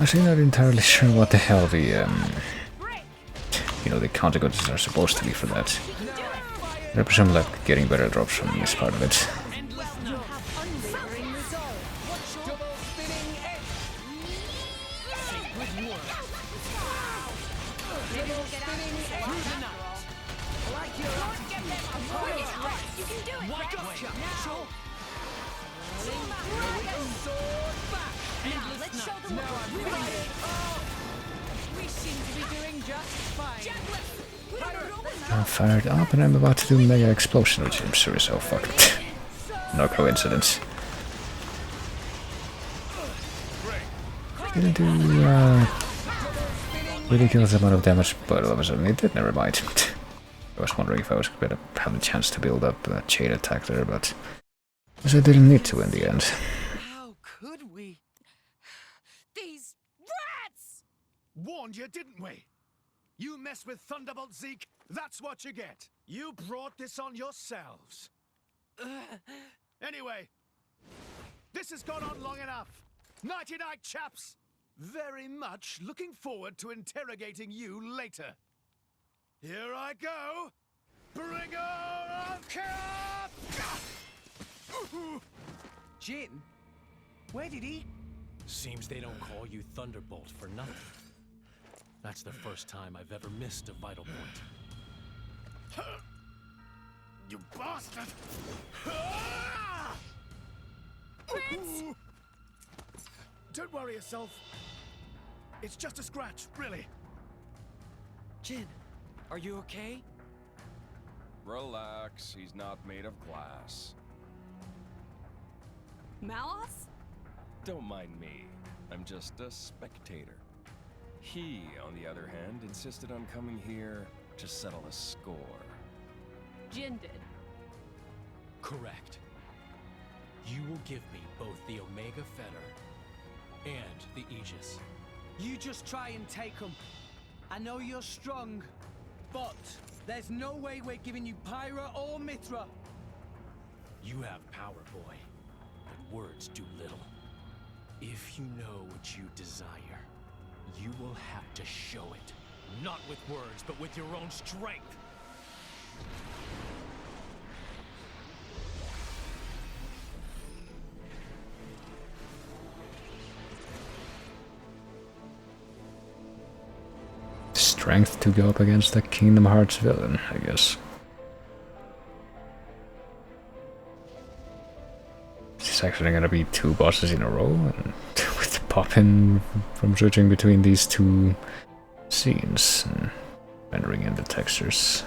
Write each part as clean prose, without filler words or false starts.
Actually, not entirely sure what the hell the, you know, the consequences are supposed to be for that. I presume that getting better drops from me is part of it. I'm fired up and I'm about to do Mega Explosion, which I'm sure is so fucked. No coincidence. Didn't do ridiculous amount of damage, but all of a sudden it did, never mind. I was wondering if I was going to have the chance to build up a chain attack there, but I guess I didn't need to in the end. How could we? These rats! Warned you, didn't we? You mess with Thunderbolt Zeke, that's what you get. You brought this on yourselves. Anyway, this has gone on long enough. Nighty-night, chaps. Very much looking forward to interrogating you later. Here I go. Bringer of chaos! Jin? Where did he? Seems they don't call you Thunderbolt for nothing. That's the first time I've ever missed a vital point. You bastard! Prince! Don't worry yourself. It's just a scratch, really. Jin, are you okay? Relax, he's not made of glass. Malos? Don't mind me, I'm just a spectator. He, on the other hand, insisted on coming here to settle a score. Jin did. Correct. You will give me both the Omega Fetter and the Aegis. You just try and take them. I know you're strong, but there's no way we're giving you Pyra or Mithra. You have power, boy, but words do little. If you know what you desire, you will have to show it. Not with words, but with your own strength. Strength to go up against a Kingdom Hearts villain, I guess. It's actually gonna be 2 bosses in a row, and with the pop-in from switching between these 2 scenes and rendering in the textures.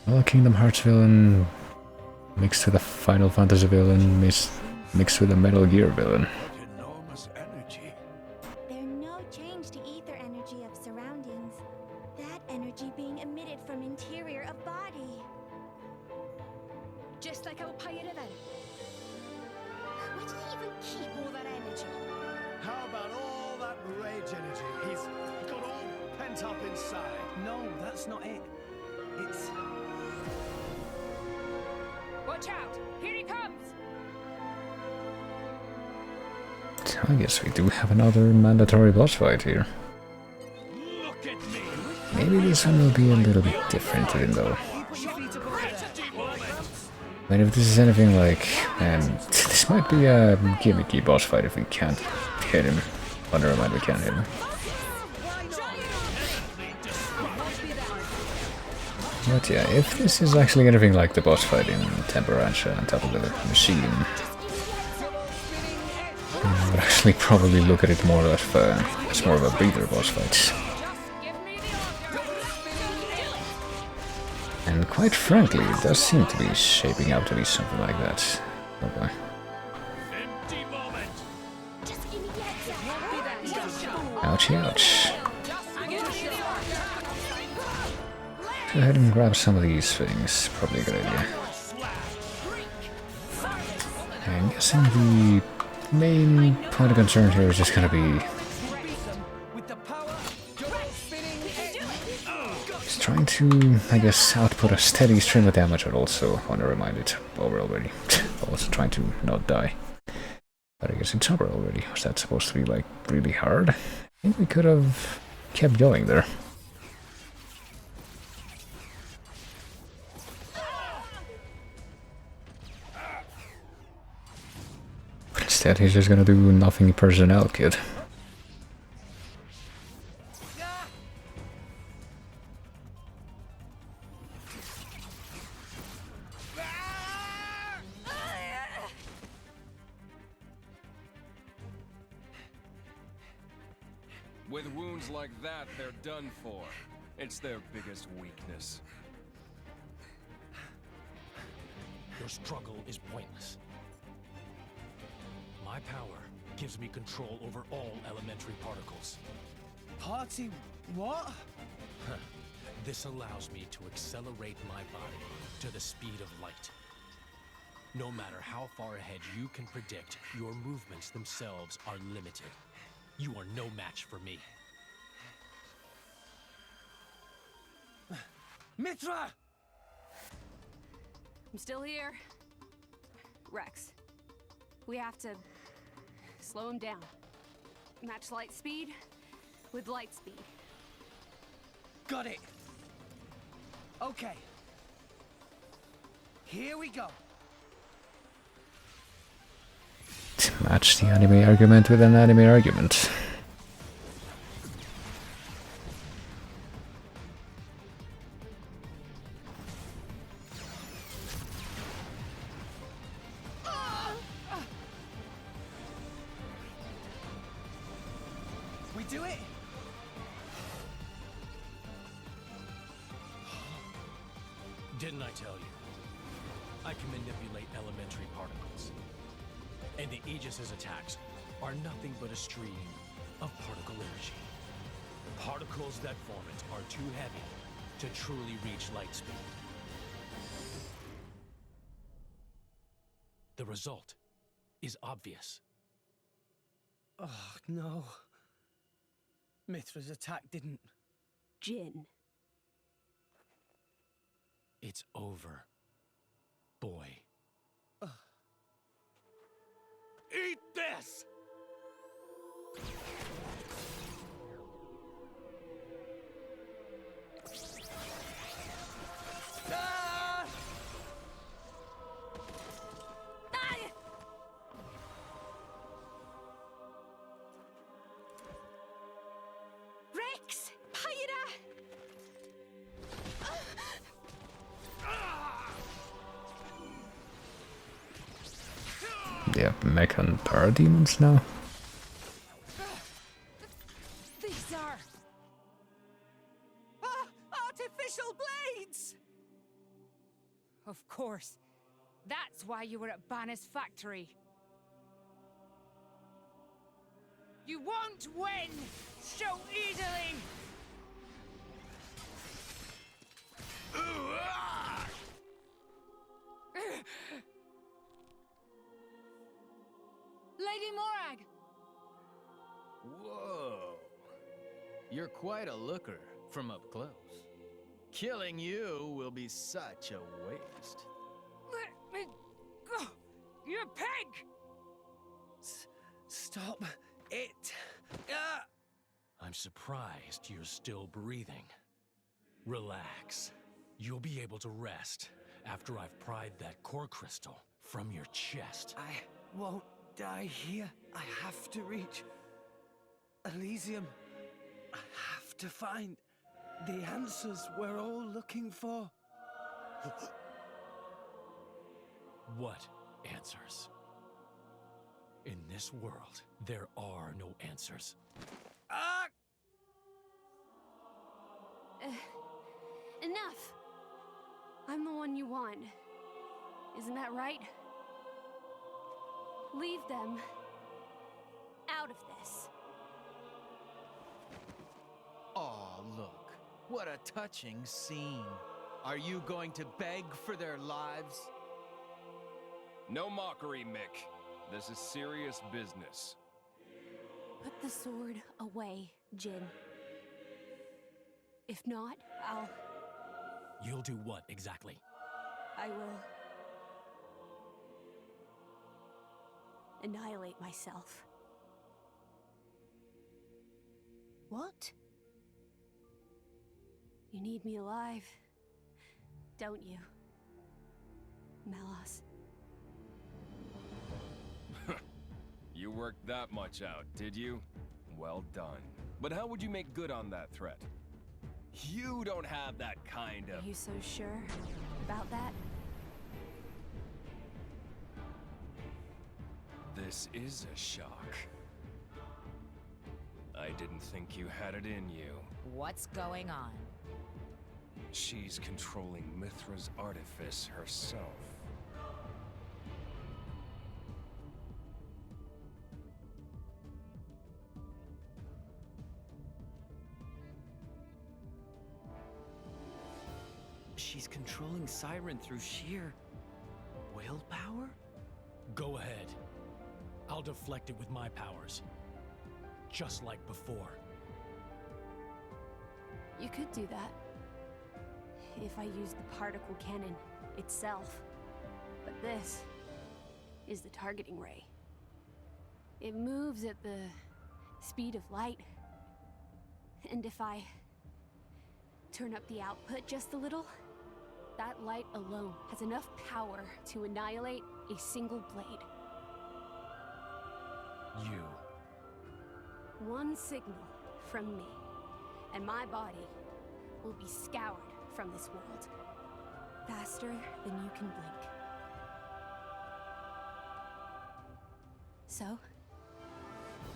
Well, a Kingdom Hearts villain mixed with a Final Fantasy villain mixed with a Metal Gear villain. Enormous energy. There's no change to ether energy of surroundings. That energy being emitted from interior of body. Just like our Pyra then. Where did he even keep all that energy? How about all that rage energy he's got all pent up inside? No, that's not it. It's... Watch out! Here he comes! I guess we do have another mandatory boss fight here. Look at me! Maybe this one will be a little bit different even though. I mean, if this is anything like... and this might be a gimmicky boss fight if we can't hit him. Oh, never mind, we can hit him. But yeah, if this is actually anything like the boss fight in Temperantia on top of the machine, I would actually probably look at it more as more of a breather boss fight. And quite frankly, it does seem to be shaping out to be something like that. Oh boy. Ouchie, ouch. Go ahead and grab some of these things, probably a good idea. I'm guessing the main point of concern here is just gonna be just trying to, I guess, output a steady stream of damage, but also, I want to remind it over already, also trying to not die. But I guess it's over already. Was that supposed to be like really hard? I think we could have kept going there. But instead he's just gonna do nothing personnel kid. With wounds like that, they're done for. It's their biggest weakness. Your struggle is pointless. My power gives me control over all elementary particles. Party what? This allows me to accelerate my body to the speed of light. No matter how far ahead you can predict, your movements themselves are limited. You are no match for me. Mithra! I'm still here. Rex, we have to slow him down. Match light speed with light speed. Got it. Okay. Here we go. Match the anime argument with an anime argument. We do it? Didn't I tell you? I can manipulate elementary particles. And the Aegis's attacks are nothing but a stream of particle energy. Particles that form it are too heavy to truly reach light speed. The result is obvious. Oh, no. Mithra's attack didn't. Jin. It's over, boy. Eat this! Ah! Rex! Pyra! They have mech and parademons now. These are artificial blades! Of course. That's why you were at Banner's factory. You won't win so easily! Lady Morag! Whoa. You're quite a looker from up close. Killing you will be such a waste. Let me go! You pig! Stop it! Ah! I'm surprised you're still breathing. Relax. You'll be able to rest after I've pried that core crystal from your chest. I won't die here. I have to reach Elysium. I have to find the answers we're all looking for. What answers? In this world, there are no answers. Ah! Enough! I'm the one you want. Isn't that right? Leave them out of this. Aw, look. What a touching scene. Are you going to beg for their lives? No mockery, Mick. This is serious business. Put the sword away, Jin. If not, You'll do what exactly? I will annihilate myself. What? You need me alive, don't you, Melos? You worked that much out, did you? Well done. But how would you make good on that threat? You don't have that kind of... Are you so sure about that? This is a shock. I didn't think you had it in you. What's going on? She's controlling Mithra's artifice herself. She's controlling Siren through sheer willpower? Go ahead. I'll deflect it with my powers. Just like before. You could do that. If I use the particle cannon itself. But this is the targeting ray. It moves at the speed of light. And if I turn up the output just a little, that light alone has enough power to annihilate a single blade. You. One signal from me, and my body will be scoured from this world. Faster than you can blink. So,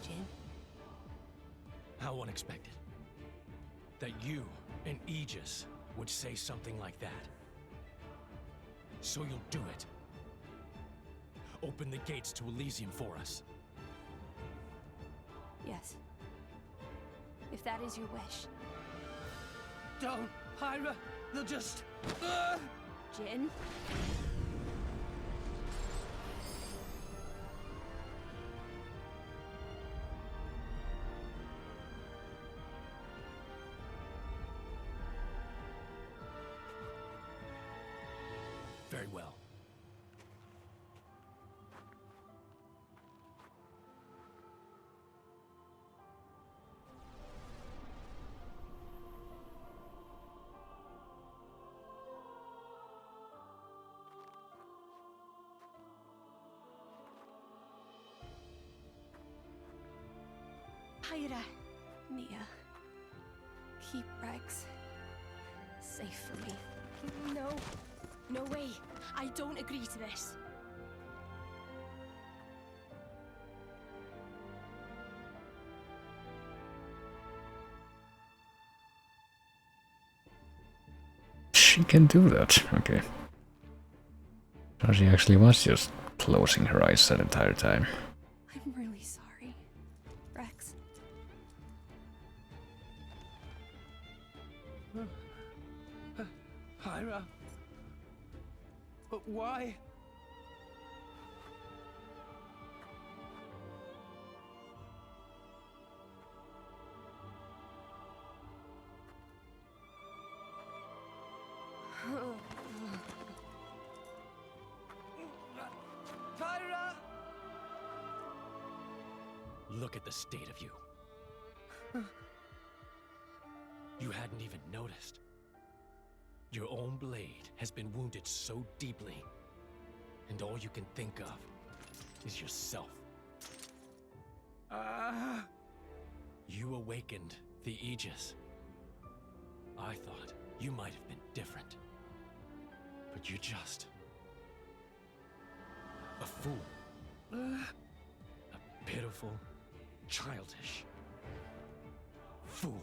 Jin? How unexpected. That you and Aegis would say something like that. So you'll do it. Open the gates to Elysium for us. Yes. If that is your wish. Don't, Hyra! They'll just... Jin? Very well. Hyra. Mia. Keep Rex safe for me. No. No way. I don't agree to this. She can do that, okay. So she actually was just closing her eyes that entire time. I'm really sorry, Rex. Hyra? But why? Hyra! Look at the state of you. You hadn't even noticed. Your own blade has been wounded so deeply, and all you can think of is yourself. You awakened the Aegis. I thought you might have been different, but you're just a fool. A pitiful, childish fool.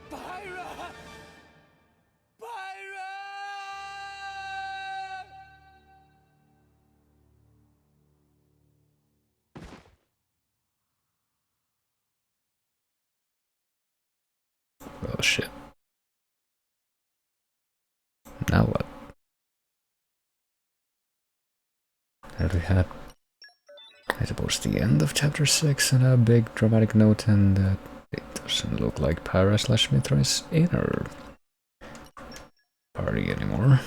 Pyra! Pyra! Well, shit. Now what? And we had, I suppose, the end of chapter 6 and a big dramatic note, and it doesn't look like Para/Mithra is in her party anymore.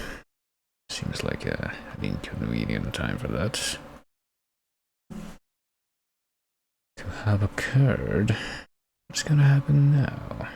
Seems like an inconvenient time for that to have occurred. What's gonna happen now?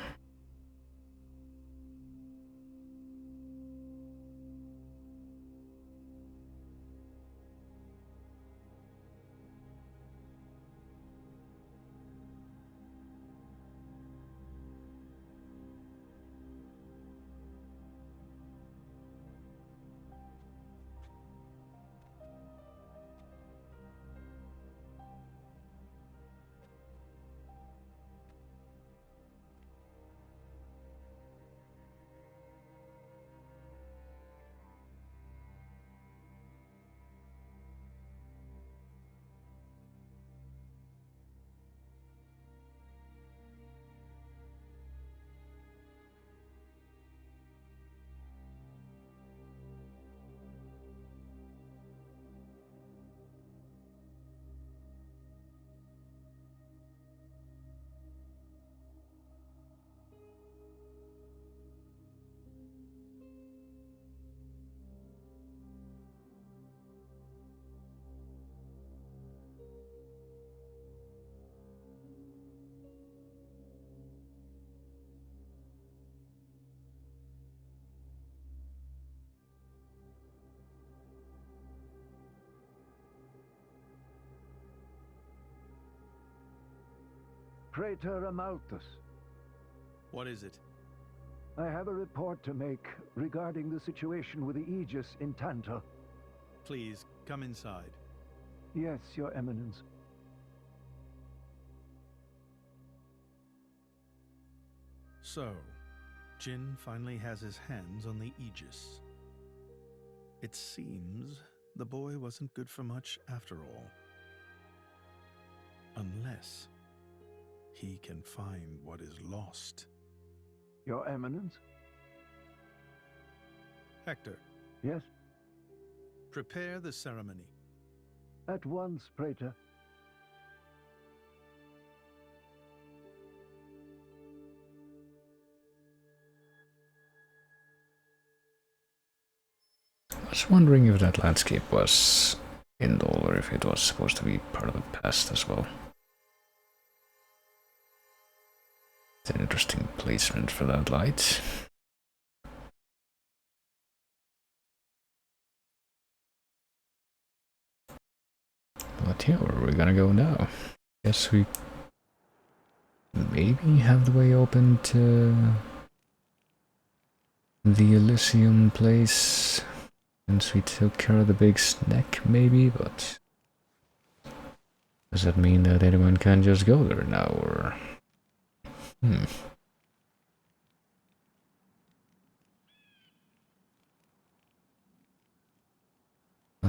Praetor Amalthus, What is it? I have a report to make regarding the situation with the Aegis in Tantal. Please, come inside. Yes, Your Eminence. So, Jin finally has his hands on the Aegis. It seems the boy wasn't good for much after all. Unless he can find what is lost. Your Eminence? Hector, Yes? prepare the ceremony. At once, Praetor. I was wondering if that landscape was Indol or if it was supposed to be part of the past as well. It's an interesting placement for that light. But yeah, where are we gonna go now? Guess we maybe have the way open to the Elysium place. Since we took care of the big snack, maybe, but does that mean that anyone can just go there now, or... I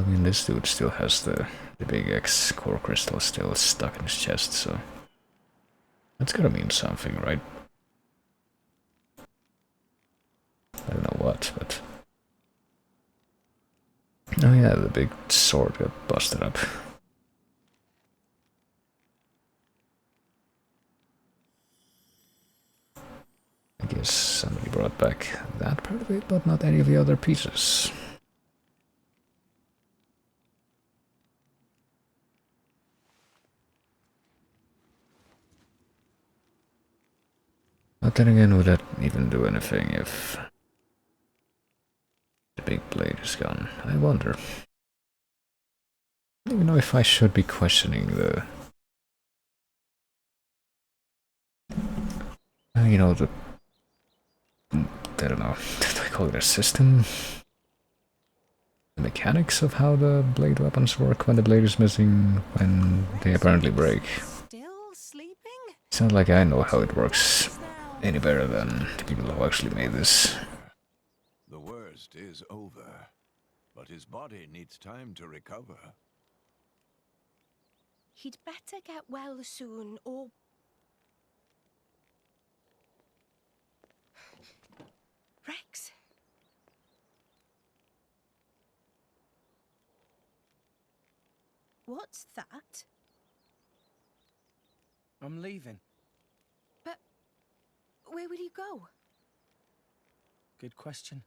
mean, this dude still has the big X core crystal still stuck in his chest, so that's gotta mean something, right? I don't know what, but... Oh yeah, the big sword got busted up. I guess somebody brought back that part of it, but not any of the other pieces. But then again, would that even do anything if the big blade is gone? I wonder. I don't even know if I should be questioning the... you know, the... I don't know, do I call it a system? The mechanics of how the blade weapons work when the blade is missing, when they apparently break. Still sleeping? It's not like I know how it works any better than the people who actually made this. The worst is over, but his body needs time to recover. He'd better get well soon, or... Rex? What's that? I'm leaving. But where will you go? Good question.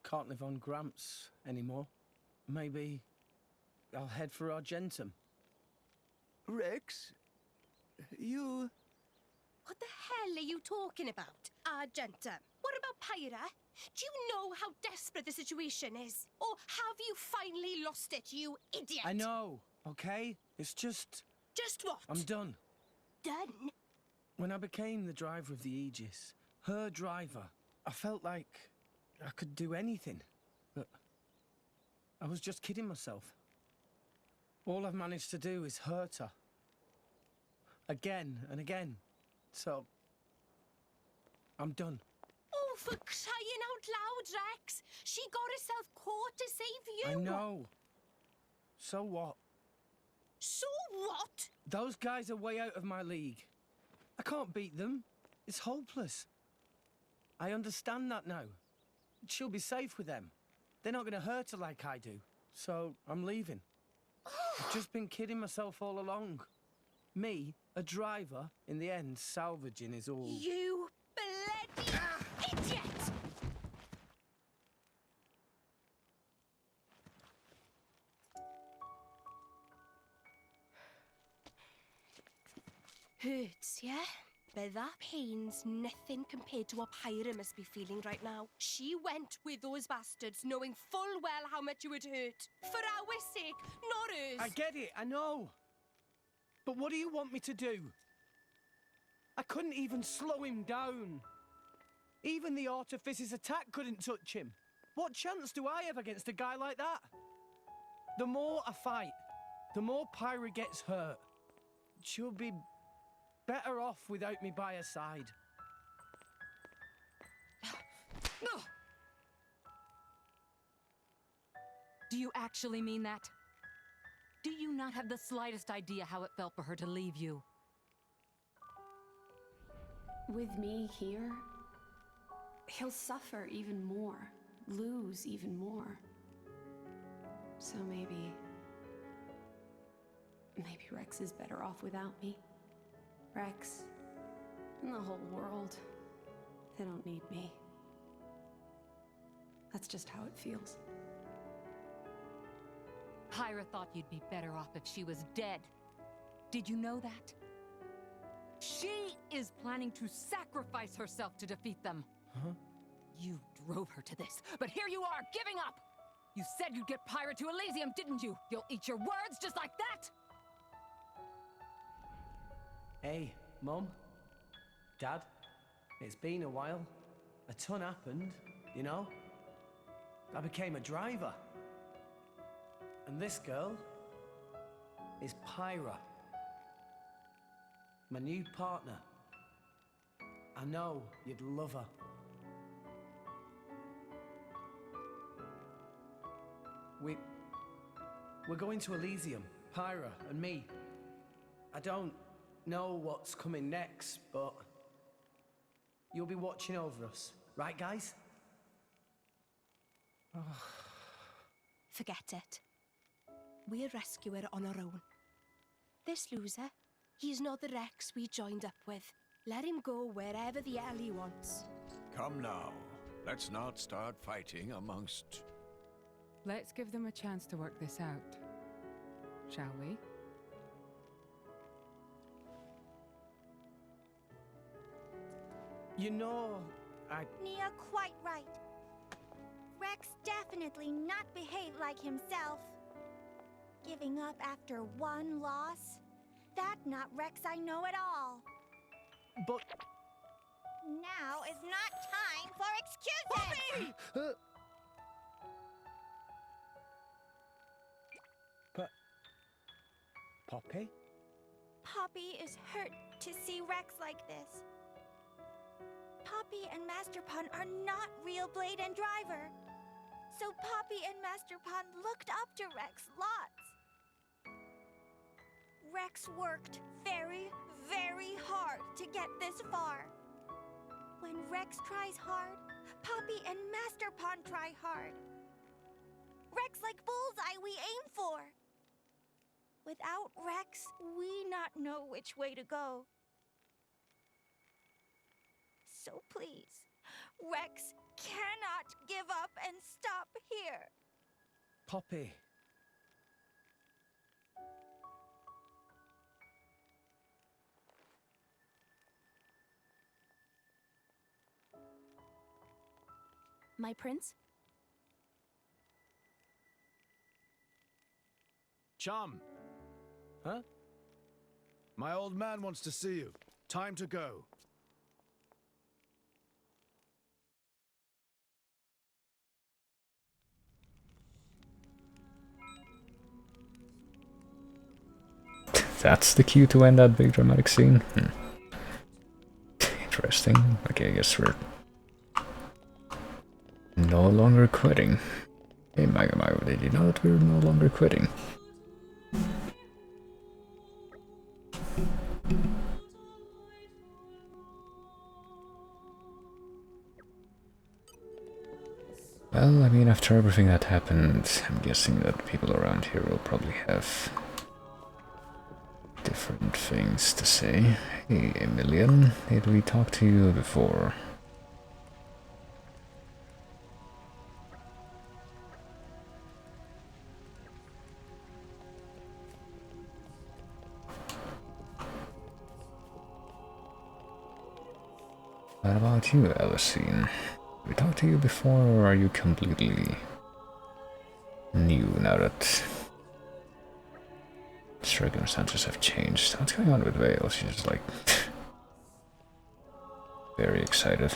Can't live on Gramps anymore. Maybe I'll head for Argentum. Rex, you... What the hell are you talking about, Argentum? What about Pyra? Do you know how desperate the situation is? Or have you finally lost it, you idiot? I know, okay? It's just... Just what? I'm done. Done? When I became the driver of the Aegis, her driver, I felt like I could do anything. But I was just kidding myself. All I've managed to do is hurt her. Again and again. So, I'm done. Oh, for crying out loud, Rex! She got herself caught to save you! I know. So what? So what? Those guys are way out of my league. I can't beat them. It's hopeless. I understand that now. She'll be safe with them. They're not going to hurt her like I do. So, I'm leaving. I've just been kidding myself all along. Me, a driver, in the end, salvaging is all... You bloody idiot! Hurts, yeah? But that pain's nothing compared to what Pyra must be feeling right now. She went with those bastards knowing full well how much it would hurt. For our sake, not hers. I get it, I know. But what do you want me to do? I couldn't even slow him down. Even the Artifice's attack couldn't touch him. What chance do I have against a guy like that? The more I fight, the more Pyra gets hurt. She'll be better off without me by her side. Do you actually mean that? Do you not have the slightest idea how it felt for her to leave you? With me here, he'll suffer even more, lose even more. So maybe Rex is better off without me. Rex, and the whole world, they don't need me. That's just how it feels. Pyra thought you'd be better off if she was dead. Did you know that? She is planning to sacrifice herself to defeat them. Huh? You drove her to this, but here you are, giving up! You said you'd get Pyra to Elysium, didn't you? You'll eat your words just like that? Hey, Mum, Dad, it's been a while. A ton happened, you know? I became a driver. And this girl is Pyra, my new partner. I know you'd love her. We're going to Elysium, Pyra and me. I don't know what's coming next, but you'll be watching over us, right, guys? Forget it. We'll rescue her on our own. This loser, he's not the Rex we joined up with. Let him go wherever the hell he wants. Come now. Let's not start fighting amongst... Let's give them a chance to work this out, shall we? You know, Nia quite right. Rex definitely not behaved like himself. Giving up after one loss? That not Rex I know at all. But... Now is not time for excuses! Poppy! Poppy? Poppy is hurt to see Rex like this. Poppy and Master Pun are not real Blade and Driver. So Poppy and Master Pun looked up to Rex lots. Rex worked very, very hard to get this far. When Rex tries hard, Poppy and Master Pun try hard. Rex like bullseye we aim for. Without Rex, we not know which way to go. So please, Rex cannot give up and stop here. Poppy. My prince? Chum. Huh? My old man wants to see you. Time to go. That's the cue to end that big dramatic scene? Interesting. Okay, I guess we're no longer quitting. Hey, Mago, did you know that we're no longer quitting? Well, I mean, after everything that happened, I'm guessing that people around here will probably have different things to say. Hey, Emilian, did we talk to you before? What about you, Alicine? Did we talk to you before, or are you completely new now that circumstances have changed? What's going on with Vale? She's like very excited.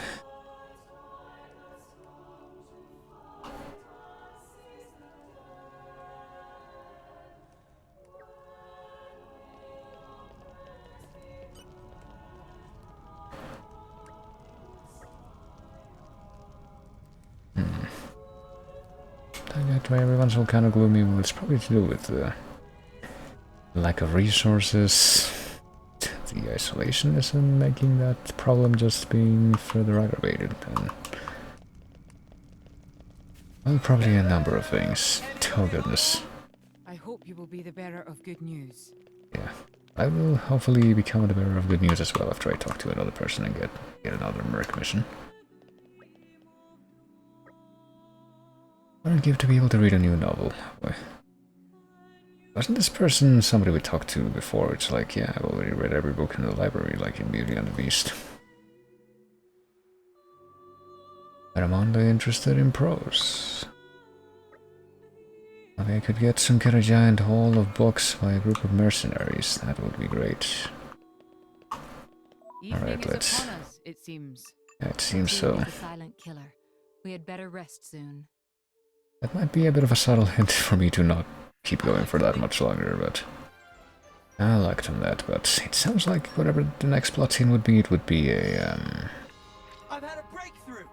That way everyone's all kind of gloomy. Well, it's probably to do with the lack of resources, the isolationism making that problem just being further aggravated, and well, probably a number of things. Oh goodness. I hope you will be the bearer of good news. Yeah, I will hopefully become the bearer of good news as well after I talk to another person and get another Merc mission. What would I give to be able to read a new novel? Wasn't this person somebody we talked to before? It's like, yeah, I've already read every book in the library, like in Beauty and the Beast. But I'm only interested in prose. If I could get some kind of giant haul of books by a group of mercenaries, that would be great. Alright, let's... Upon us, it seems. Yeah, it seems so. The silent killer. We had better rest soon. That might be a bit of a subtle hint for me to not keep going for that much longer, but I liked on that. But it sounds like whatever the next plot scene would be, it would be a I've had a breakthrough.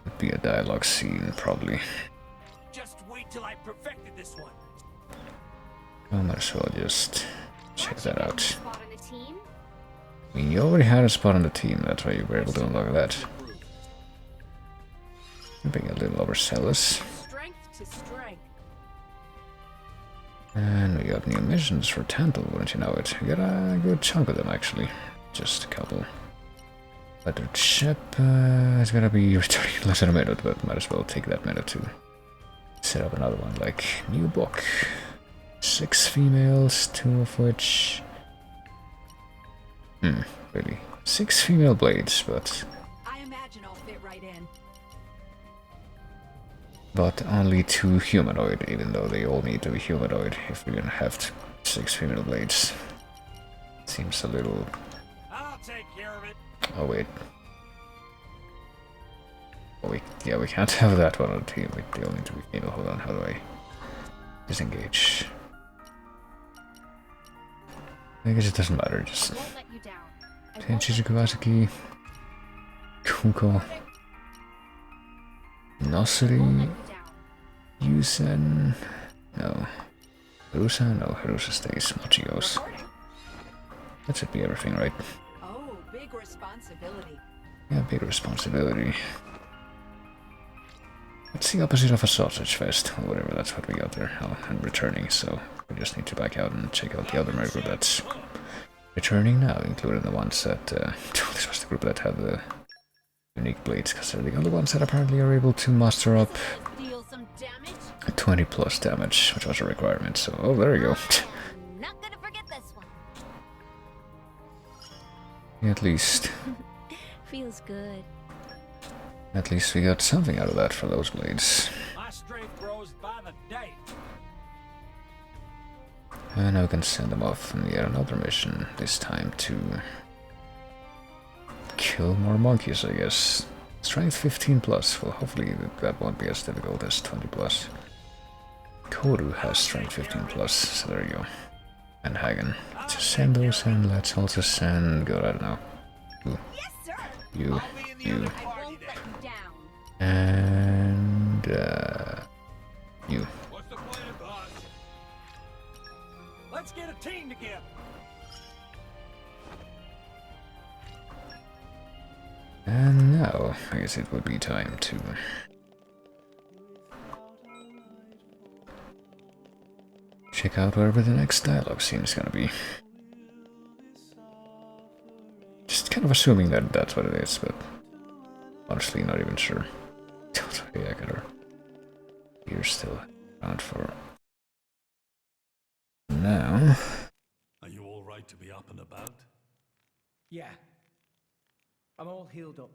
would be a dialogue scene probably. Just wait till I perfected this one. I might as well just check that out. Spot on the team? I mean, you already had a spot on the team, that's why you were able to unlock that. You're being a little overzealous. Strength to strength. And we got new missions for Tantal, wouldn't you know it? We got a good chunk of them, actually. Just a couple. Weathered ship is gonna be returning in less than a minute, but might as well take that minute to set up another one. Like, new book. 6 females, 2 of which... really. 6 female blades, but... I imagine I'll fit right in. But only 2 humanoid, even though they all need to be humanoid if we're gonna have 6 female blades. Seems a little... I'll take care of it. Oh wait. Oh wait, yeah, we can't have that one on the team. They all need to be female. Hold on, how do I disengage? I guess it doesn't matter, just... Won't let you down. Tenchi Kawasaki, Kuko, Nosri, Yusen, no, Harusa, no, Harusa stays, Mochi goes. That should be everything, right? Oh, big responsibility. Yeah, big responsibility. It's the opposite of a sausage fest, or whatever, that's what we got there. Oh, and returning, so we just need to back out and check out the other merc group that's returning now, including the ones that... this was the group that had the unique blades, because they're the only ones that apparently are able to muster up 20 plus damage, which was a requirement, so... Oh, there you go. Not gonna forget this one. At least. Feels good. At least we got something out of that for those blades. My strength grows by the day. And now we can send them off on yet another mission, this time to kill more monkeys, I guess. Strength 15 plus, well hopefully that won't be as difficult as 20 plus. Koru has strength 15 plus, so there you go. And Hagen. Let's send those, and let's also send... God, I don't know. You. And... you. What's the plan, boss? Let's get a team together. And now, I guess it would be time to... check out wherever the next dialogue scene is gonna be. Just kind of assuming that that's what it is, but honestly not even sure. Yeah, I got her. You're still around for now. Are you all right to be up and about? Yeah. I'm all healed up.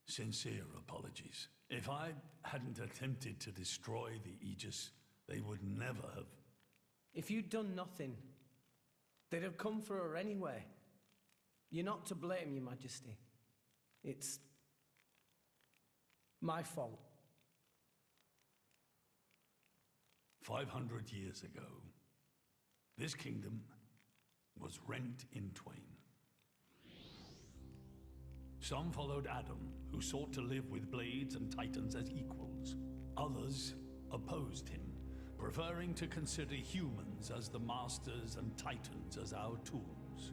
Sincere apologies. If I hadn't attempted to destroy the Aegis, they would never have... If you'd done nothing, they'd have come for her anyway. You're not to blame, Your Majesty. It's my fault. 500 years ago, this kingdom was rent in twain. Some followed Adam, who sought to live with blades and titans as equals. Others opposed him, preferring to consider humans as the masters and titans as our tools.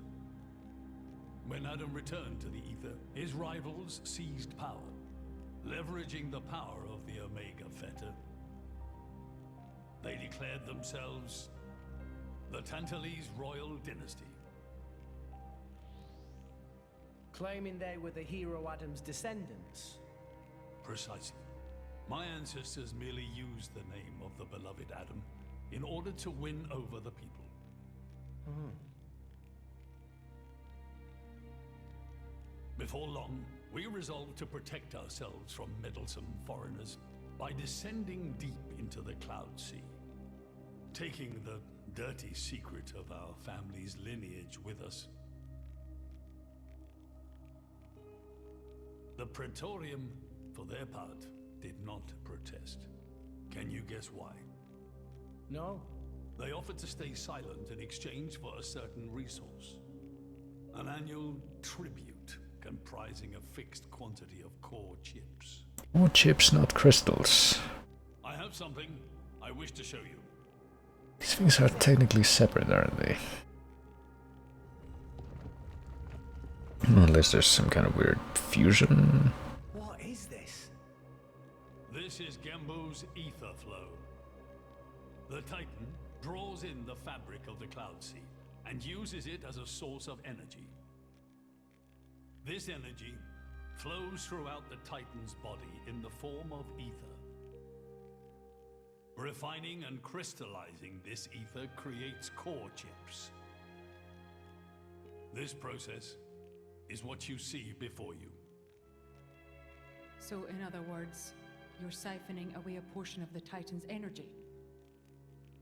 When Adam returned to the Ether, his rivals seized power, leveraging the power of the Omega Fetter. They declared themselves the Tantalese Royal Dynasty. Claiming they were the hero Adam's descendants. Precisely. My ancestors merely used the name of the beloved Adam in order to win over the people. Before long, we resolved to protect ourselves from meddlesome foreigners by descending deep into the Cloud Sea, taking the dirty secret of our family's lineage with us. The Praetorium, for their part, did not protest. Can you guess why? No. They offered to stay silent in exchange for a certain resource. An annual tribute comprising a fixed quantity of core chips. More chips, not crystals. I have something I wish to show you. These things are technically separate, aren't they? Unless there's some kind of weird fusion. What is this? This is Gembo's ether flow. The Titan draws in the fabric of the Cloud Sea and uses it as a source of energy. This energy flows throughout the Titan's body in the form of ether. Refining and crystallizing this ether creates core chips. This process is what you see before you. So, in other words, you're siphoning away a portion of the Titan's energy.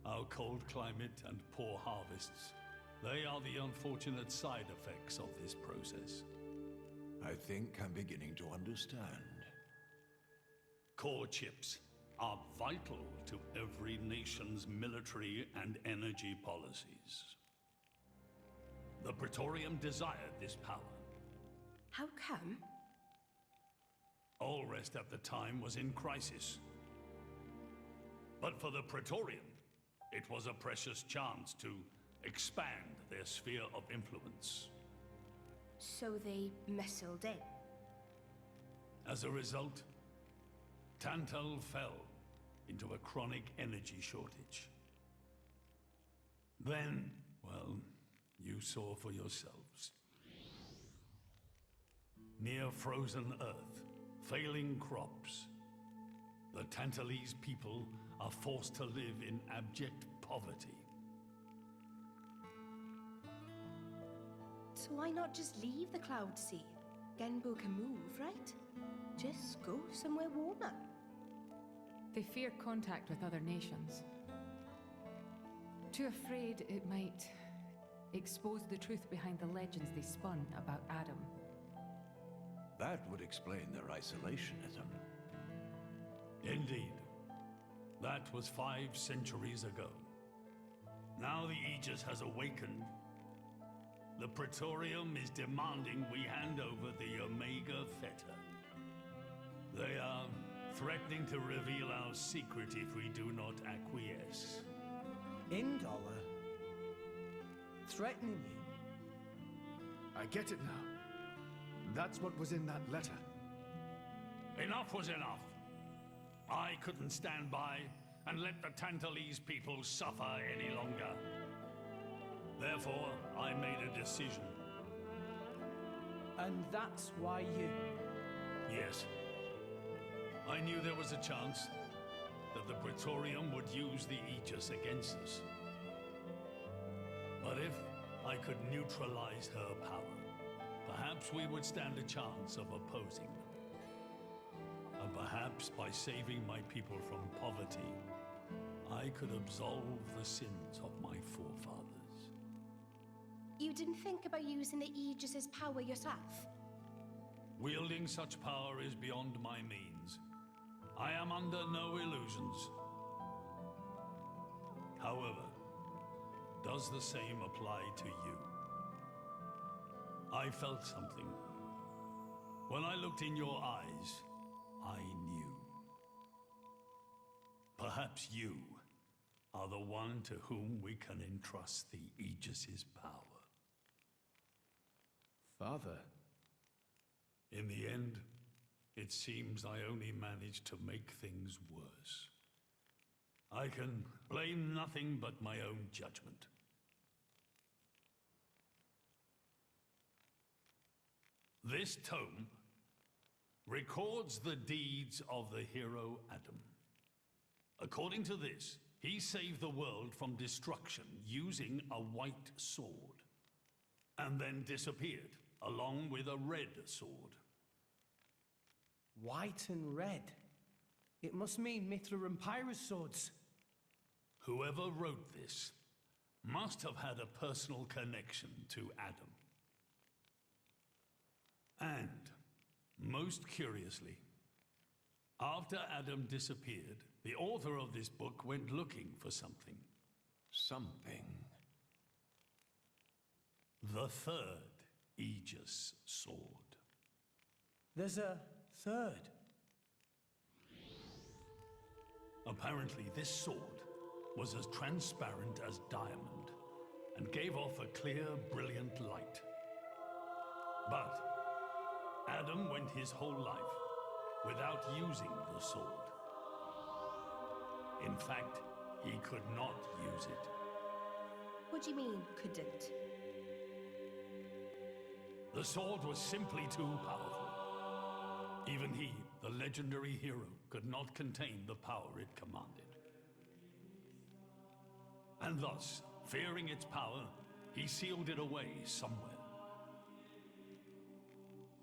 Our cold climate and poor harvests, they are the unfortunate side effects of this process. I think I'm beginning to understand. Core chips are vital to every nation's military and energy policies. The Praetorium desired this power. How come? Allrest at the time was in crisis. But for the Praetorium, it was a precious chance to expand their sphere of influence. So they missiled in. As a result, Tantal fell into a chronic energy shortage. Then, well, you saw for yourselves. Near frozen earth, failing crops, the Tantalese people are forced to live in abject poverty. So why not just leave the Cloud Sea? Genbo can move, right? Just go somewhere warmer. They fear contact with other nations. Too afraid it might expose the truth behind the legends they spun about Adam. That would explain their isolationism. Indeed. That was 5 centuries ago. Now the Aegis has awakened. The Praetorium is demanding we hand over the Omega Fetter. They are threatening to reveal our secret if we do not acquiesce. Indollar? Threatening you? I get it now. That's what was in that letter. Enough was enough. I couldn't stand by and let the Tantalese people suffer any longer. Therefore, I made a decision. And that's why you... Yes. I knew there was a chance that the Praetorium would use the Aegis against us. But if I could neutralize her power, perhaps we would stand a chance of opposing them. And perhaps by saving my people from poverty, I could absolve the sins of my forefathers. You didn't think about using the Aegis's power yourself? Wielding such power is beyond my means. I am under no illusions. However, does the same apply to you? I felt something. When I looked in your eyes, I knew. Perhaps you are the one to whom we can entrust the Aegis's power. Father. In the end, it seems I only managed to make things worse. I can blame nothing but my own judgment. This tome records the deeds of the hero Adam. According to this, he saved the world from destruction using a white sword, and then disappeared, along with a red sword. White and red. It must mean Mithra and Pyrrhus swords. Whoever wrote this must have had a personal connection to Adam. And, most curiously, after Adam disappeared, the author of this book went looking for something. Something. The third Aegis sword. There's a third. Apparently, this sword was as transparent as diamond and gave off a clear, brilliant light. But Adam went his whole life without using the sword. In fact, he could not use it. What do you mean, couldn't? The sword was simply too powerful. Even he, the legendary hero, could not contain the power it commanded. And thus, fearing its power, he sealed it away somewhere.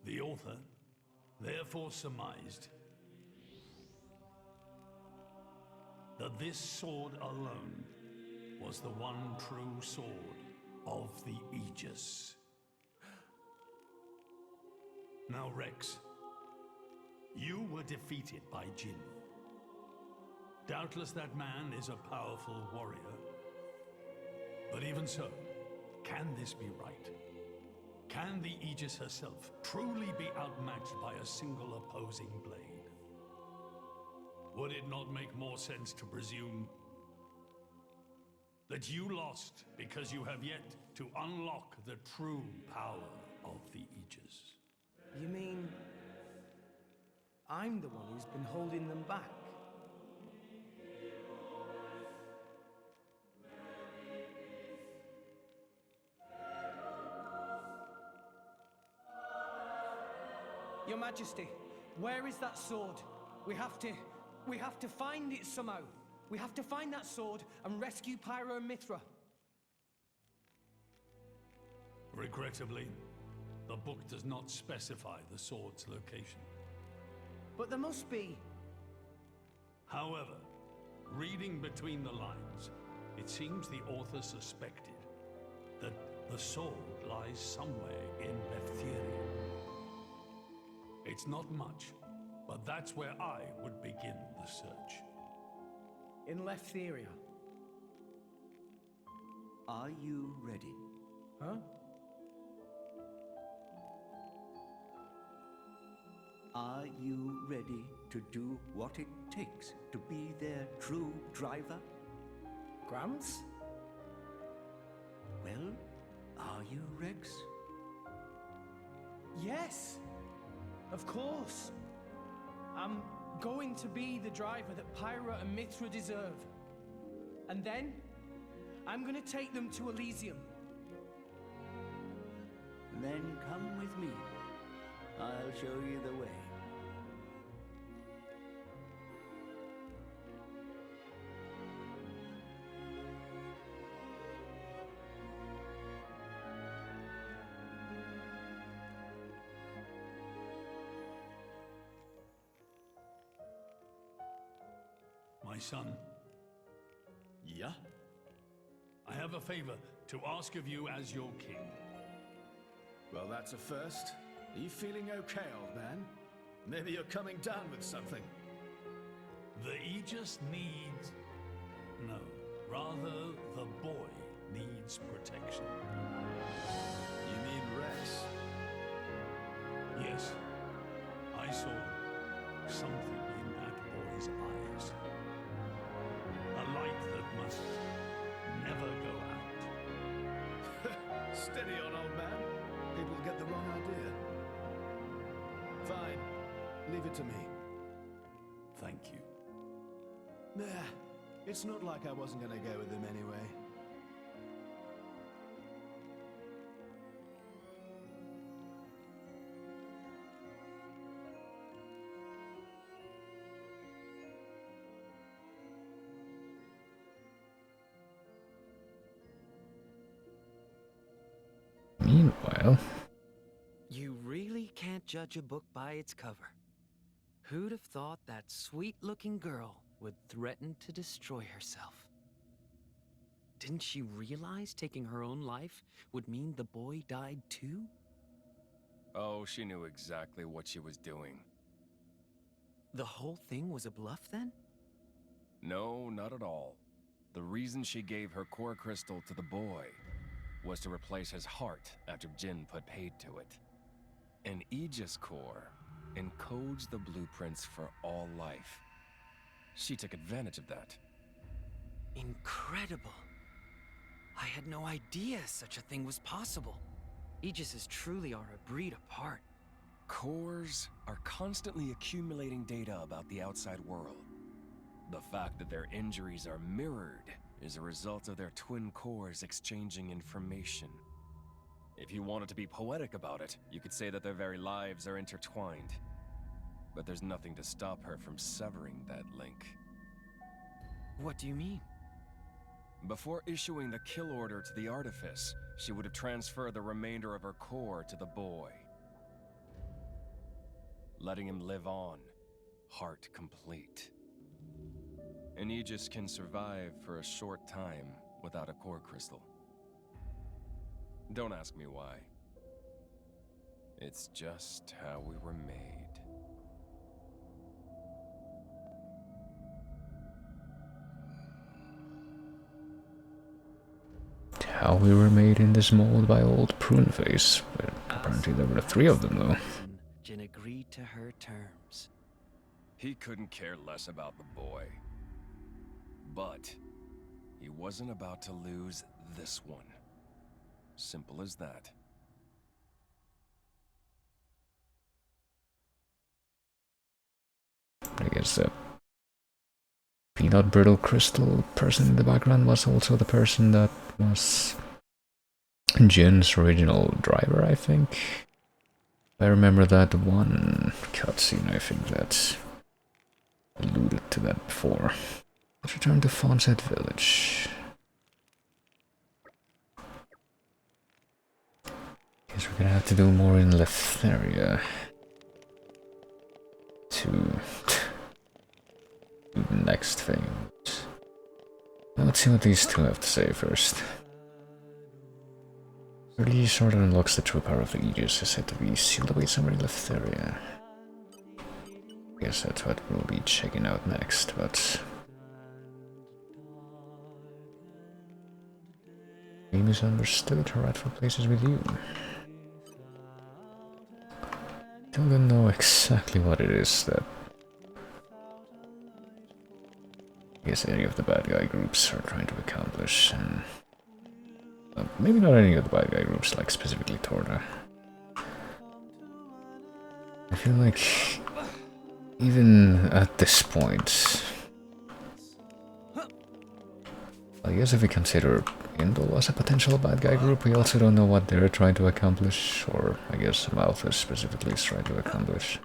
The author therefore surmised that this sword alone was the one true sword of the Aegis. Now, Rex, you were defeated by Jin. Doubtless that man is a powerful warrior. But even so, can this be right? Can the Aegis herself truly be outmatched by a single opposing blade? Would it not make more sense to presume that you lost because you have yet to unlock the true power of the Aegis? You mean... I'm the one who's been holding them back. Your Majesty, where is that sword? We have to find it somehow. We have to find that sword and rescue Pyro and Mithra. Regrettably, the book does not specify the sword's location. But there must be. However, reading between the lines, it seems the author suspected that the sword lies somewhere in Leftheria. It's not much, but that's where I would begin the search. In Leftheria. Are you ready? Huh? Are you ready to do what it takes to be their true driver? Gramps? Well, are you, Rex? Yes! Of course! I'm going to be the driver that Pyra and Mithra deserve. And then, I'm gonna take them to Elysium. Then come with me. I'll show you the way. My son. Yeah? I have a favor to ask of you as your king. Well, that's a first. Are you feeling okay, old man? Maybe you're coming down with something. The Aegis needs... No, rather the boy needs protection. You mean Rex? Yes, I saw something in that boy's eyes. A light that must never go out. Steady on, old man. People get the wrong idea. Fine. Leave it to me. Thank you. Nah, it's not like I wasn't gonna go with him anyway. Meanwhile... You really can't judge a book by its cover. Who'd have thought that sweet-looking girl would threaten to destroy herself? Didn't she realize taking her own life would mean the boy died too? Oh, she knew exactly what she was doing. The whole thing was a bluff then? No, not at all. The reason she gave her core crystal to the boy was to replace his heart after Jin put paid to it. An Aegis core encodes the blueprints for all life. She took advantage of that. Incredible. I had no idea such a thing was possible. Aegises truly are a breed apart. Cores are constantly accumulating data about the outside world. The fact that their injuries are mirrored is a result of their twin cores exchanging information. If you wanted to be poetic about it, you could say that their very lives are intertwined. But there's nothing to stop her from severing that link. What do you mean? Before issuing the kill order to the Artifice, she would have transferred the remainder of her core to the boy, letting him live on, heart complete. An Aegis can survive for a short time without a core crystal. Don't ask me why. It's just how we were made. How we were made in this mold by old Pruneface. But apparently there were 3 of them though. Jin agreed to her terms. He couldn't care less about the boy. But he wasn't about to lose this one. Simple as that. guess that peanut brittle crystal person in the background was also the person that was Jin's original driver, I think. I remember that one cutscene, I think that alluded to that before. Let's return to Fawncett Village. Guess we're gonna have to do more in Letheria to do the next thing. Let's see what these two have to say first. Really sort of unlocks the true power of the Aegis is said to be sealed away somewhere in Letheria. Guess that's what we'll be checking out next, but we misunderstood her rightful places with you. Don't know exactly what it is that I guess any of the bad guy groups are trying to accomplish, and maybe not any of the bad guy groups, like specifically Torna. I feel like even at this point, I guess if we consider Indol as a potential bad guy group, we also don't know what they're trying to accomplish, or I guess Malthus specifically is trying to accomplish.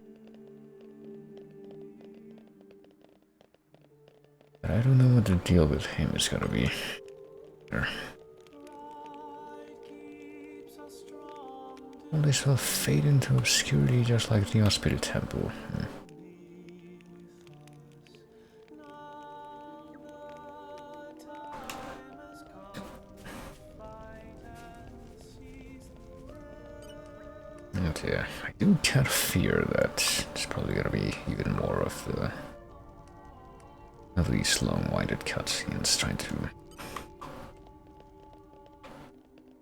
But I don't know what the deal with him is gonna be. All this will fade into obscurity just like the Hospital Temple. And yeah, I do kind of fear that there's probably gonna be even more of these long-winded cutscenes trying to...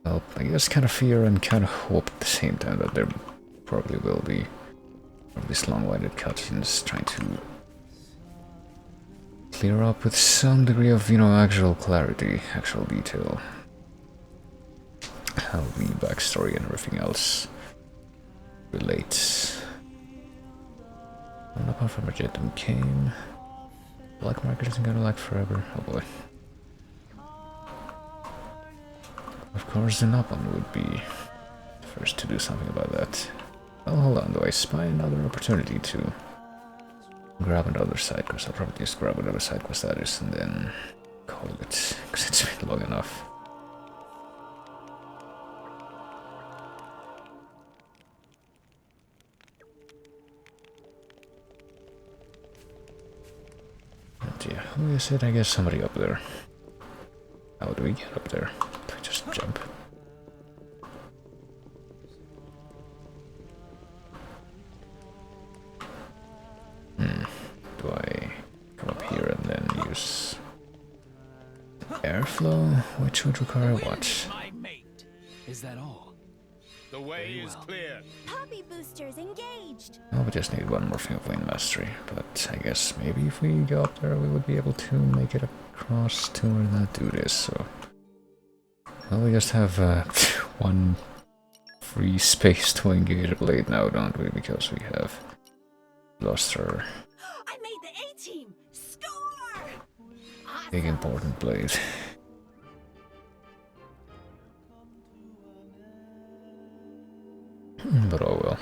Well, I guess kind of fear and kind of hope at the same time that there probably will be of these long-winded cutscenes trying to clear up with some degree of, you know, actual clarity, actual detail. How the backstory and everything else relates. And apart from Argentum came. Black market isn't gonna last forever. Oh boy. Of course, the Napalm would be the first to do something about that. Well, hold on, do I spy another opportunity to grab another side quest? I'll probably just grab another side quest status and then call it, because it's been long enough. But yeah, who is it? I guess somebody up there. How do we get up there? Do we just jump? Do I come up here and then use airflow, which would require what? Is that all? The way is clear. Poppy boosters engaged. Oh, we just need one more thing of wind mastery, but I guess maybe if we go up there we would be able to make it across to where that dude is, so... Well, we just have one free space to engage a blade now, don't we? Because we have lost our... I made the A-team! Score! big important blade. But oh well.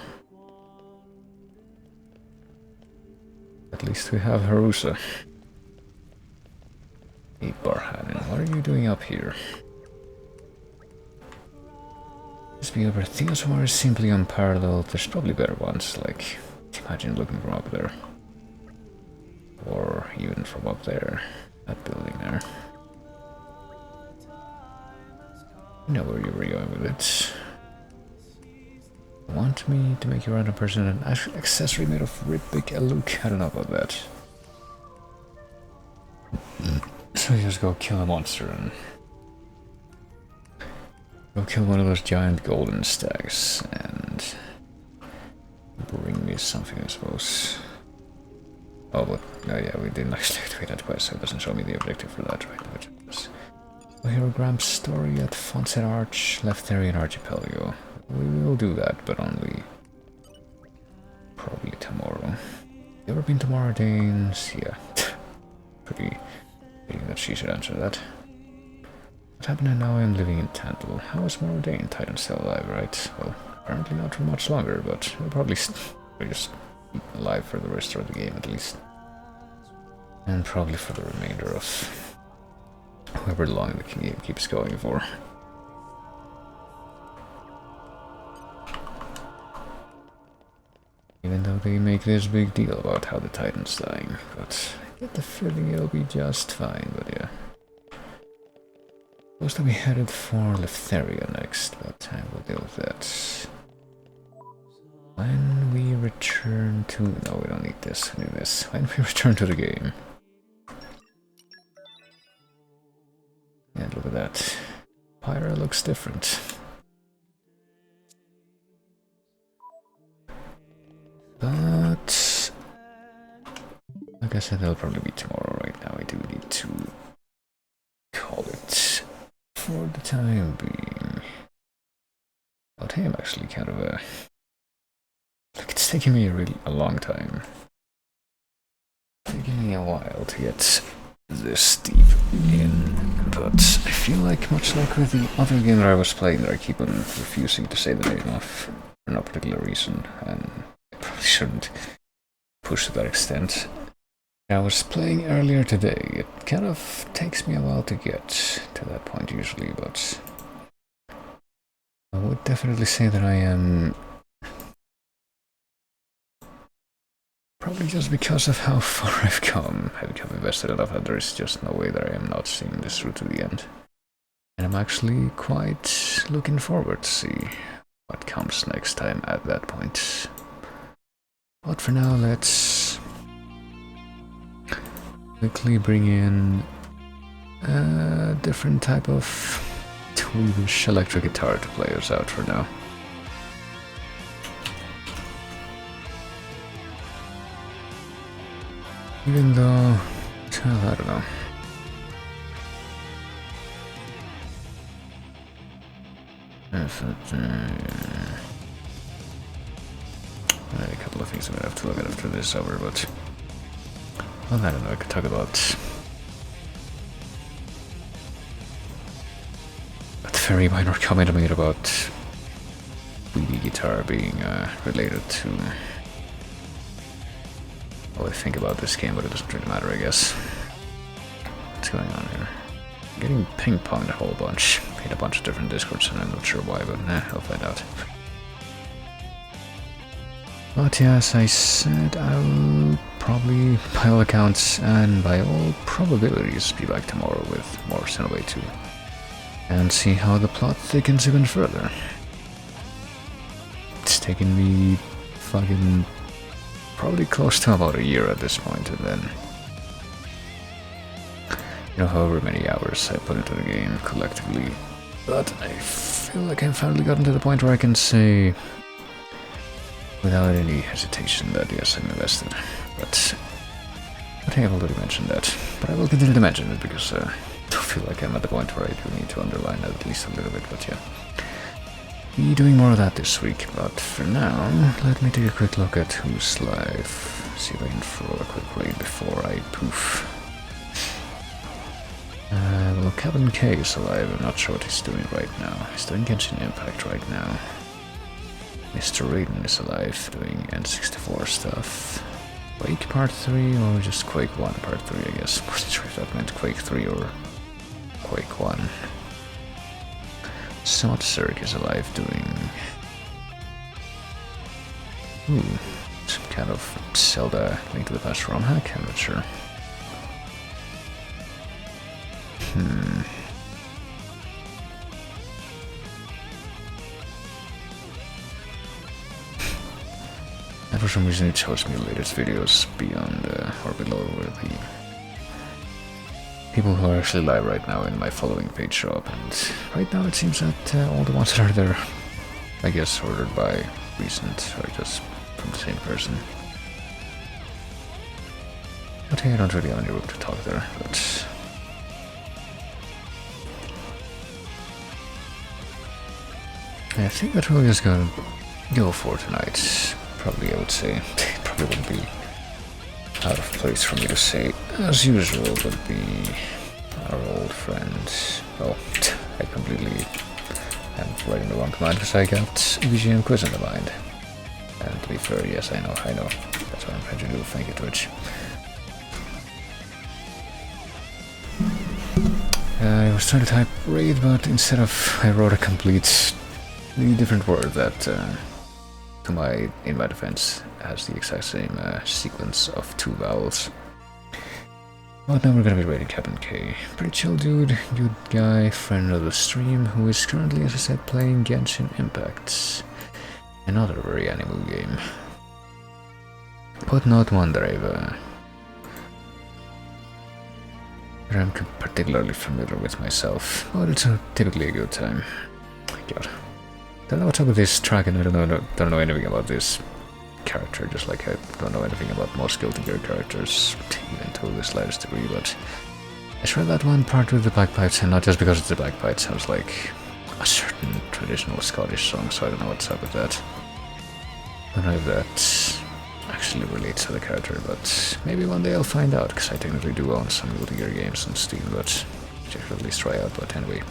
At least we have Harusa. Hey Barhanen, what are you doing up here? This Beaver Theoswar is simply unparalleled. There's probably better ones, like imagine looking from up there. Or even from up there. That building there. You know where you were going with it. Want me to make you random person an accessory made of Ripbic Aluk? I don't know about that. So you just go kill a monster and go kill one of those giant golden stags and bring me something, I suppose. Oh, but no, yeah, we didn't actually activate that quest, so it doesn't show me the objective for that right now. We'll hear Graham's story at Fawncett Arch, Leftarian Archipelago. We will do that, but only probably tomorrow. You ever been to Mordanes? Yeah. Pretty that she should answer that. What happened now I'm living in Tantal? How is Mordane? Titan still alive, right? Well, apparently not for much longer, but he'll probably just be alive for the rest of the game at least. And probably for the remainder of however long the game keeps going for. Even though they make this big deal about how the Titan's dying, but I get the feeling it'll be just fine, but yeah. Supposed to be headed for Leftheria next, but I will deal with that. When we return to... no, we don't need this, we need this. When we return to the game. And look at that. Pyra looks different. But... like I said, that'll probably be tomorrow. Right now I do need to call it for the time being. But hey, I'm actually kind of a... like, it's taking me a long time. Taking me a while to get this deep in, but I feel like, much like with the other game that I was playing that I keep on refusing to say the name of for no particular reason, and I probably shouldn't push to that extent. I was playing earlier today. It kind of takes me a while to get to that point usually, but I would definitely say that I am, probably just because of how far I've come, I've become invested enough that there is just no way that I am not seeing this through to the end. And I'm actually quite looking forward to see what comes next time at that point. But for now, let's quickly bring in a different type of Swedish electric guitar to play us out for now. Even though, I don't know. A couple of things I'm gonna have to look at after this is over, but well, I don't know. I could talk about that very minor comment I made about Wii guitar being related to what I think about this game, but it doesn't really matter, I guess. What's going on here? I'm getting ping-ponged a whole bunch. Made a bunch of different discords, and I'm not sure why, but I'll find out. But yeah, as I said, I'll probably, by all accounts and by all probabilities, be back tomorrow with more Xenoblade 2. And see how the plot thickens even further. It's taken me fucking probably close to about a year at this point, and then, you know, however many hours I put into the game collectively. But I feel like I've finally gotten to the point where I can say without any hesitation that yes, I'm invested. But I think I've already mentioned that. But I will continue to mention it because I do feel like I'm at the point where I do need to underline that at least a little bit, but yeah. Be doing more of that this week, but for now, let me take a quick look at who's live. See if I can throw a quick raid before I poof. Well, Kevin K is alive. I'm not sure what he's doing right now. He's doing Genshin Impact right now. Mr. Raiden is alive, doing N64 stuff. Quake Part 3 or just Quake 1 Part 3, I guess. I wasn't sure if that meant Quake 3 or Quake 1. Somewhat Zerk is alive doing... ooh, some kind of Zelda Link to the Past ROM hack, I'm not sure. And for some reason it shows me the latest videos beyond or below where the people who are actually live right now in my following page show up, and right now it seems that all the ones that are there, I guess, ordered by recent or just from the same person. But hey, I don't really have any room to talk there, but I think that's what we're just gonna go for tonight. Probably, I would say. It probably wouldn't be out of place for me to say, as usual, would be our old friend. Oh, I completely am writing the wrong command because I got VGM quiz in the mind. And to be fair, yes, I know. That's what I'm trying to do. Thank you, Twitch. I was trying to type raid, but instead of I wrote a completely different word that, to my defense, has the exact same sequence of 2 vowels. But now we're gonna be raiding Captain K. Pretty chill dude, good guy, friend of the stream, who is currently, as I said, playing Genshin Impact. Another very anime game. But not one that I'm particularly familiar with myself, but it's typically a good time. God. Don't know what's up with this track, and I don't know anything about this character, just like I don't know anything about most Guilty Gear characters, even to the slightest degree, but I tried that one part with the bagpipes, and not just because it's the bagpipes, sounds like a certain traditional Scottish song, so I don't know what's up with that. I don't know if that actually relates to the character, but maybe one day I'll find out, because I technically do own some Guilty Gear games on Steam, but I should at least try out. But anyway,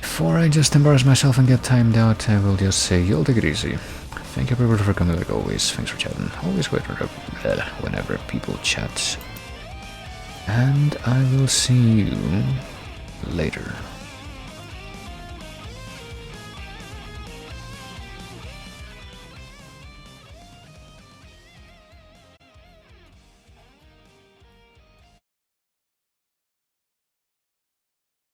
before I just embarrass myself and get timed out, I will just say you'll take it easy. Thank you everybody for coming, like always. Thanks for chatting. Always great whenever people chat. And I will see you later.